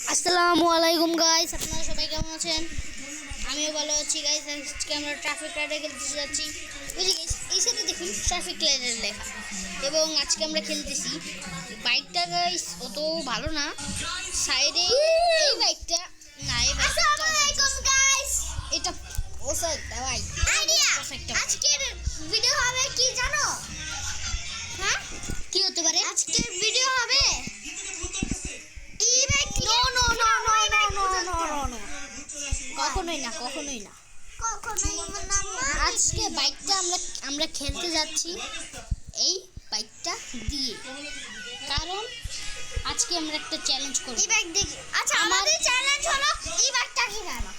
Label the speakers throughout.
Speaker 1: আসসালামু আলাইকুম গাইস, আপনারা সবাই কেমন আছেন? আমিও ভালো আছি গাইস। আজকে আমরা ট্রাফিক লাইটে খেলতে যাচ্ছি। ওই যে গাইস, এই সাইডে দেখুন ট্রাফিক লাইটের লেখা। এবং আজকে আমরা খেলতেছি বাইকটা গাইস অত ভালো না, সাইডে এই বাইকটা না, এই
Speaker 2: আসসালামু আলাইকুম গাইস।
Speaker 1: এটা ওসাইডটা ভাই
Speaker 2: আইডিয়া আজকের ভিডিও হবে কি জানো? হ্যাঁ,
Speaker 1: কি হতে পারে
Speaker 2: আজকের ভিডিও হবে ই bike.
Speaker 1: No no no no no no no no, কখনোই না, কখনোই না। আজকে বাইকটা আমরা খেলতে যাচ্ছি এই বাইকটা দিয়ে, কারণ আজকে আমরা একটা চ্যালেঞ্জ করব।
Speaker 2: ই বাইক দেখি। আচ্ছা, আমাদের চ্যালেঞ্জ হলো ই বাইকটা কিনানো।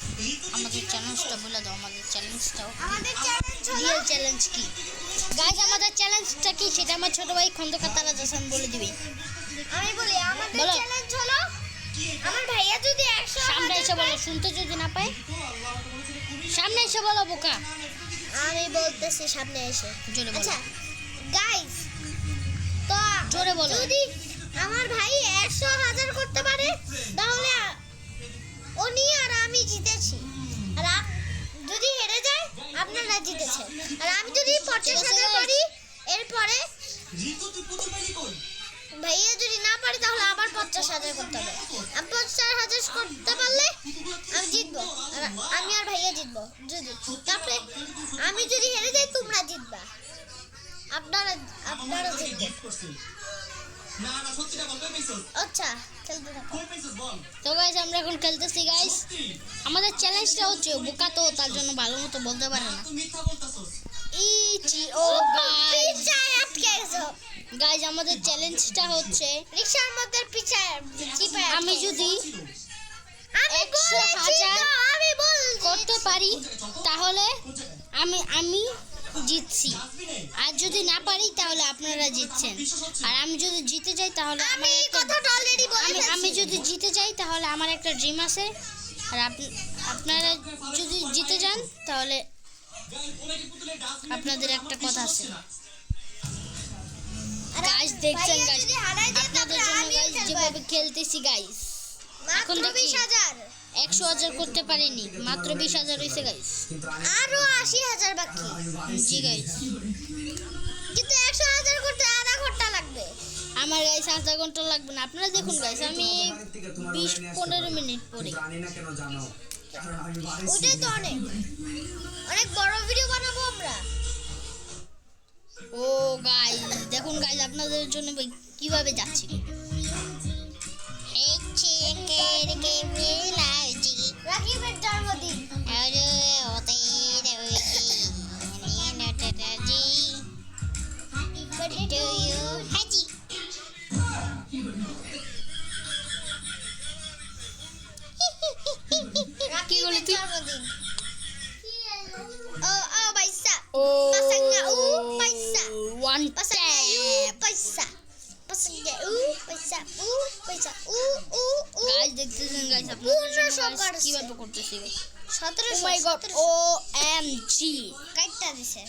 Speaker 1: আমাদের চ্যালেঞ্জটা বলে দাও। আমাদের চ্যালেঞ্জটাও
Speaker 2: আমাদের চ্যালেঞ্জ হলো
Speaker 1: রিয়েল চ্যালেঞ্জ কি গাইস? আমাদের চ্যালেঞ্জটা কি সেটা আমার ছোট ভাই খন্দকার তারাজ হাসান বলে দিবে।
Speaker 2: আমি বলি আমাদের
Speaker 1: বলো।
Speaker 2: চ্যালেঞ্জ হলো আমার ভাইয়া যদি 100
Speaker 1: সামনে এসে বলো, শুনতে যদি না পায় সামনে এসে বলো বোকা।
Speaker 2: আমি বলতেছি সামনে এসে।
Speaker 1: জোরে বলো।
Speaker 2: আচ্ছা গাইস, তো
Speaker 1: জোরে বলো।
Speaker 2: যদি আমার ভাই 100,000 করতে পারে তাহলে উনি আর আমি জিতেছি, আর যদি হেরে যায় আপনারা জিতেছেন। আর আমি যদি 50,000 করি এরপরে ভাইয়া যদি না পারি তাহলে আবার 50,000 করতে হবে। আমি 50,000 করতে পারলে আমি জিতবো, আর আমি আর ভাইয়া জিতবো। যদি তারপরে আমি যদি হেরে যাই তোমরা জিতবা, আপনারা জিতবেন। আচ্ছা খেলতে থাকো।
Speaker 1: তো গাইস, আমরা এখন খেলতেছি গাইস। আমাদের চ্যালেঞ্জটা হচ্ছে বোকা, তো তার জন্য ভালো মতো বলতে পারে না। ও গাইস,
Speaker 2: পিছায় আটকে গেছো
Speaker 1: গাইস, আমাদের চ্যালেঞ্জটা হচ্ছে
Speaker 2: রিকশার মধ্যে পিছায় চিপায় আটকে
Speaker 1: আমি যদি
Speaker 2: আমি
Speaker 1: 100,000
Speaker 2: আমি বলছি
Speaker 1: করতে পারি তাহলে আমি জিতছি, আর যদি না পারি তাহলে আপনারা জিতছেন। আর আমি যদি জিতে যাই তাহলে
Speaker 2: আমি
Speaker 1: আমার একটা
Speaker 2: কথাটা অলরেডি বলে
Speaker 1: আমি
Speaker 2: ফেলছি।
Speaker 1: যদি জিতে যাই তাহলে আমার একটা ড্রিম আছে। আর আপনারা যদি জিতে যান তাহলে আপনাদের একটা কথা আছে।
Speaker 2: আর
Speaker 1: গাইস দেখছেন
Speaker 2: ভাইয়া
Speaker 1: গাইস,
Speaker 2: যদি হারায় যায়
Speaker 1: আপনাদের
Speaker 2: তারপরে
Speaker 1: জন্য
Speaker 2: আমিও
Speaker 1: গাইস
Speaker 2: খেলবো।
Speaker 1: যেভাবে খেলতেছি গাইস, এখন
Speaker 2: মাত্র
Speaker 1: দেখি।
Speaker 2: 20,000
Speaker 1: 100,000 করতে পারিনি, মাত্র 20,000 হয়েছে গাইস।
Speaker 2: আরো 80,000 বাকি।
Speaker 1: জি গাইস,
Speaker 2: কিন্তু 100,000 করতে আধা ঘন্টা লাগবে।
Speaker 1: আমার গাইস আধা ঘন্টা লাগবে না। আপনারা দেখুন গাইস, আমি 20-15 মিনিট পরে।
Speaker 2: ওইটাই তো অনেক অনেক বড় ভিডিও বানাবো আমরা।
Speaker 1: ও গাইস দেখুন গাইস, আপনাদের জন্য কিভাবে যাচ্ছি।
Speaker 2: রাকিবের জন্মদিন। রাকিবের জন্মদিন। ও পয়সা pasangnya paisa
Speaker 1: one
Speaker 2: pasangnya
Speaker 1: tap.
Speaker 2: paisa pasangnya paisa paisa
Speaker 1: guys দেখতেছেন গাইস,
Speaker 2: পূর্ণ
Speaker 1: আপনারা
Speaker 2: সংখ্যার
Speaker 1: কিভাবে করতেছি। ও
Speaker 2: 1700
Speaker 1: মাই গড, OMG।
Speaker 2: কাইটটা দিছে।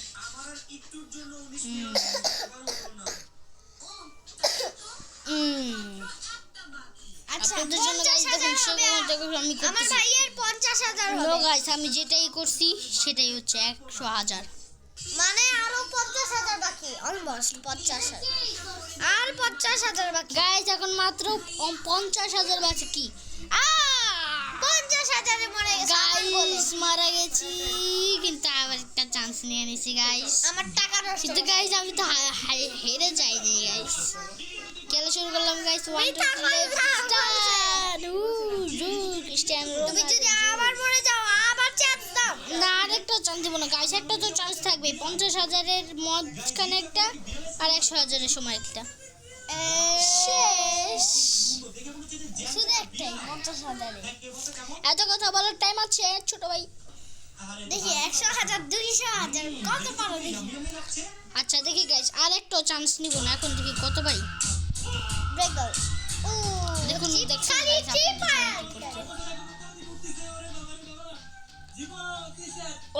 Speaker 2: আচ্ছা
Speaker 1: আপনাদের জন্য গাইস দেখুন,
Speaker 2: 50,000 হবে।
Speaker 1: দেখুন আমি
Speaker 2: আমার
Speaker 1: করতেছি।
Speaker 2: ভাইয়ের 50,000
Speaker 1: নো
Speaker 2: হবে,
Speaker 1: গাইস, আমি যেটাই করছি সেটাই হচ্ছে 100,000।
Speaker 2: মানে আরো 50,000 বাকি, অলমোস্ট 50,000 আর 50,000 বাকি।
Speaker 1: গাইস এখন মাত্র 50,000 বাকি। কি
Speaker 2: 50,000 এ মরে গেছে আমার বলে।
Speaker 1: গাইস মারা গেছি, কিন্তু আবার একটা চান্স নিয়ে নিছি গাইস।
Speaker 2: আমার টাকা নষ্ট
Speaker 1: কিন্তু গাইস আমি তো হেরে যাইনি গাইস। খেলা শুরু করলাম গাইস। 1 2 3 ক্রিস্টিয়ানো
Speaker 2: তুমি যদি আবার মরে যাও আবার চান্স দাও।
Speaker 1: না, আরেকটা চান্স দিব না গাইস, একটা তো চান্স থাকবে। 50,000-এর মধ্যখানে একটা, আর 100,000-এর সময় একটা। শেষ।
Speaker 2: শুধু একটাই 50,000 এ।
Speaker 1: এত কথা বলার টাইম আছে ছোট ভাই।
Speaker 2: দেখি 100,000 200,000 কত পারো দেখি।
Speaker 1: আচ্ছা দেখি গাইস, আর একটা চান্স নিব না, এখন দেখি কত পাই।
Speaker 2: ব্রেক দাও। ও
Speaker 1: দেখুন,
Speaker 2: চিপ
Speaker 1: দেখছেন
Speaker 2: খালি
Speaker 1: guys,
Speaker 2: চিপ
Speaker 1: আপনাদের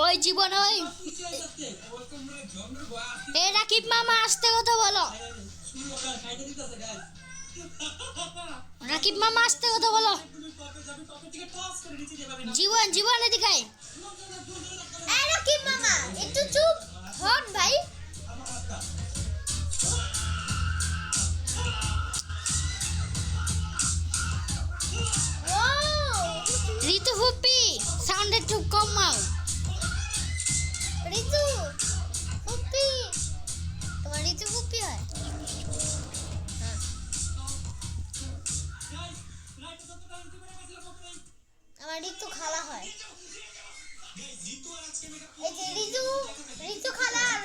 Speaker 1: ওই জীবন ওই এ রাকিব মামা আসতে কথা বলো। রাকিব মামা আসতে কথা বলো। জীবন জীবন এদিকে আয়।
Speaker 2: এই রাকিব মামা একটু চুপ হন ভাই।
Speaker 1: ঋতু ফুপি সাউন্ড একটু কমাও।
Speaker 2: ঋতু ফুপি, তোমার ঋতু ফুপি হয়? হ্যাঁ। আমার ঋতু খালা হয়। এই যে ঋতু খালা আর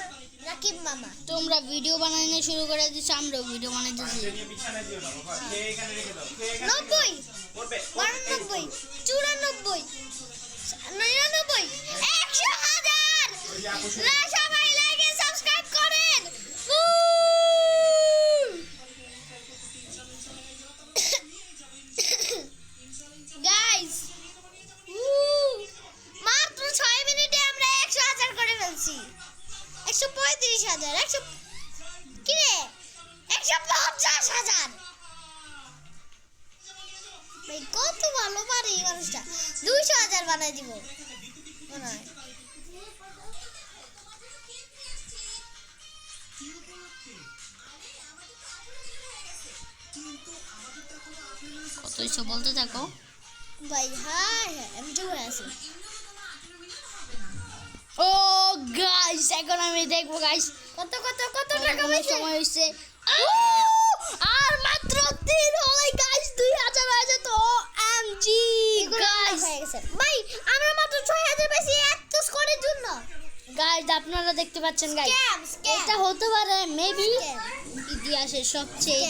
Speaker 2: রাকিব মামা।
Speaker 1: তোমরা ভিডিও বানানো শুরু করে দিচ্ছ, আমরাও ভিডিও বানাইতেছি।
Speaker 2: 90 92 94 99 100,000 না সবাই লাইক এন্ড সাবস্ক্রাইব করেন। গাইস মাত্র 6 মিনিটে আমরা 100,000 করে ফেলছি। 135,000 100 কি রে 150,000। ভাই কত ভালো পারে এই মানুষটা। 200,000 বানাই দিব মনে হয়।
Speaker 1: কত হইছে বলতে থাকো।
Speaker 2: ভাই হ্যাঁ আমি চলে আসি।
Speaker 1: ও গাইস এখন আমি দেখবো গাইস
Speaker 2: কত টাকা হয়েছে?
Speaker 1: সময় হইছে। আর মাত্র 3 হয় গাইস, 2000 হয়েছে তো। এমজি গাইস
Speaker 2: হয়ে গেছে ভাই, আমরা মাত্র 6,000 পাইছি এত স্কোরের জন্য।
Speaker 1: গাইস আপনারা দেখতে পাচ্ছেন গাইস,
Speaker 2: স্ক্যাম
Speaker 1: এটা হতে পারে মেবি
Speaker 2: Scam.
Speaker 1: ইতিহাসের সবচেয়ে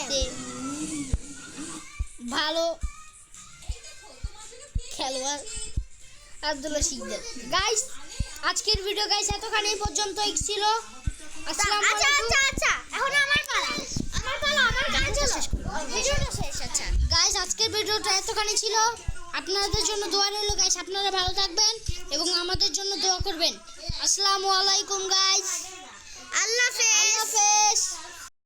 Speaker 1: ভালো খেলোয়াড় আব্দুল্লাহ শিকদার। গাইস আজকের ভিডিও গাইস এতখানি পর্যন্তই ছিল। আসসালামু
Speaker 2: আচ্ছা
Speaker 1: আলাইকুম।
Speaker 2: আচ্ছা এখন আমার পালা আমার কাজ হলো ভিডিওটা শেষ। আচ্ছা
Speaker 1: গাইস আজকের ভিডিওটা এতখানি ছিল। আপনাদের জন্য দোয়া রইল গাইস, আপনারা ভালো থাকবেন এবং আমাদের জন্য দোয়া করবেন। আসসালামু আলাইকুম গাইস,
Speaker 2: আল্লাহ
Speaker 1: আল্লাহ
Speaker 2: হাফেজ।
Speaker 1: হাফেজ।